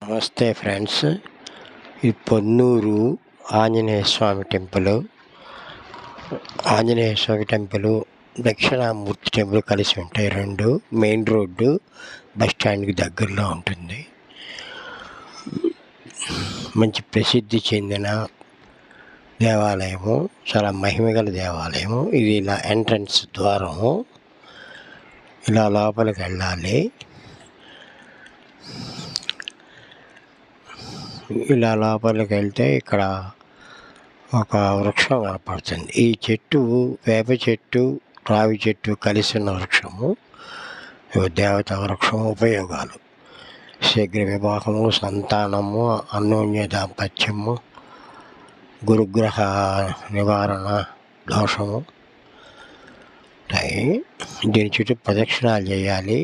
నమస్తే ఫ్రెండ్స్. ఈ పొన్నూరు ఆంజనేయ స్వామి టెంపుల్, ఆంజనేయ స్వామి temple, Dakshinamurthy temple కలిసి ఉంటాయి. రెండు మెయిన్ రోడ్డు బస్ స్టాండ్కి దగ్గరలో ఉంటుంది. మంచి ప్రసిద్ధి చెందిన దేవాలయము, చాలా మహిమగల దేవాలయము. ఇది ఇలా ఎంట్రన్స్ ద్వారము, ఇలా లోపలికి వెళ్ళాలి. ఇలా లోపలికి వెళ్తే ఇక్కడ ఒక వృక్షం కనపడుతుంది. ఈ చెట్టు వేప చెట్టు, రావి చెట్టు కలిసి ఉన్న వృక్షము. దేవతా వృక్షం ఉపయోగాలు: శీఘ్ర వివాహము, సంతానము, అన్యోన్య దాంపత్యము, గురుగ్రహ నివారణ, దోషము. దీని చుట్టూ ప్రదక్షిణాలు చేయాలి.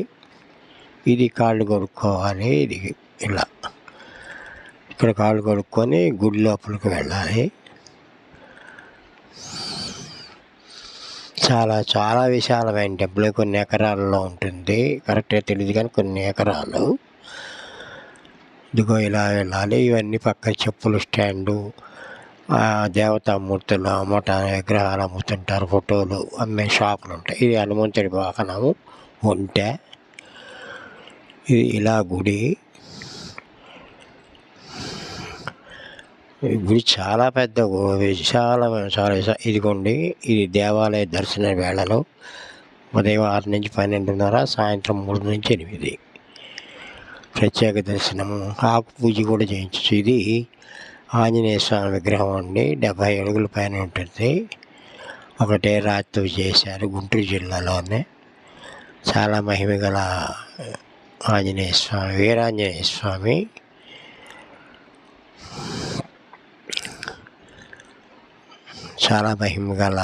ఇది కాళ్ళు కొడుక్కోవాలి. ఇది ఇలా ఇక్కడ కాళ్ళు కడుక్కొని గుడి లోపలికి వెళ్ళాలి. చాలా చాలా విశాలమైన టెంపుల్, కొన్ని ఎకరాల్లో ఉంటుంది. కరెక్ట్గా తెలియదు కానీ కొన్ని ఎకరాలు. ఇదిగో ఇలా వెళ్ళాలి. ఇవన్నీ పక్క చెప్పుల స్టాండు, దేవతామూర్తులు అమ్మట విగ్రహాలు అమ్ముతుంటారు, ఫోటోలు అమ్మే షాపులు ఉంటాయి. ఇది హనుమంతుడి వాహనము ఉంటే. ఇది ఇలా గుడి. గుడి చాలా పెద్ద, విశాలమైన, చాలా ఇదిగోండి. ఇది దేవాలయ దర్శన వేళలు ఉదయం 6 నుంచి 12:30, సాయంత్రం 3 నుంచి 8. ప్రత్యేక దర్శనము, ఆకు పూజ కూడా చేయించచ్చు. ఇది ఆంజనేయ స్వామి విగ్రహం అండి. 70 అడుగుల పైన ఉంటుంది. ఒకటే రాతితో చేశారు, గుంటూరు జిల్లాలోనే. చాలా మహిమగల ఆంజనేయ స్వామి, వీరాంజనేయ స్వామి. చాలా మహిమగల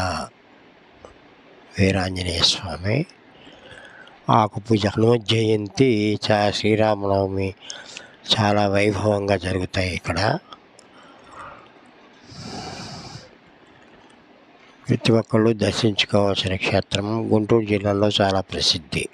వీరాంజనేయ స్వామి. ఆకుపూజ, హనుమ జయంతి, శ్రీరామనవమి చాలా వైభవంగా జరుగుతాయి ఇక్కడ. ప్రతి ఒక్కళ్ళు దర్శించుకోవాల్సిన క్షేత్రం. గుంటూరు జిల్లాలో చాలా ప్రసిద్ధి.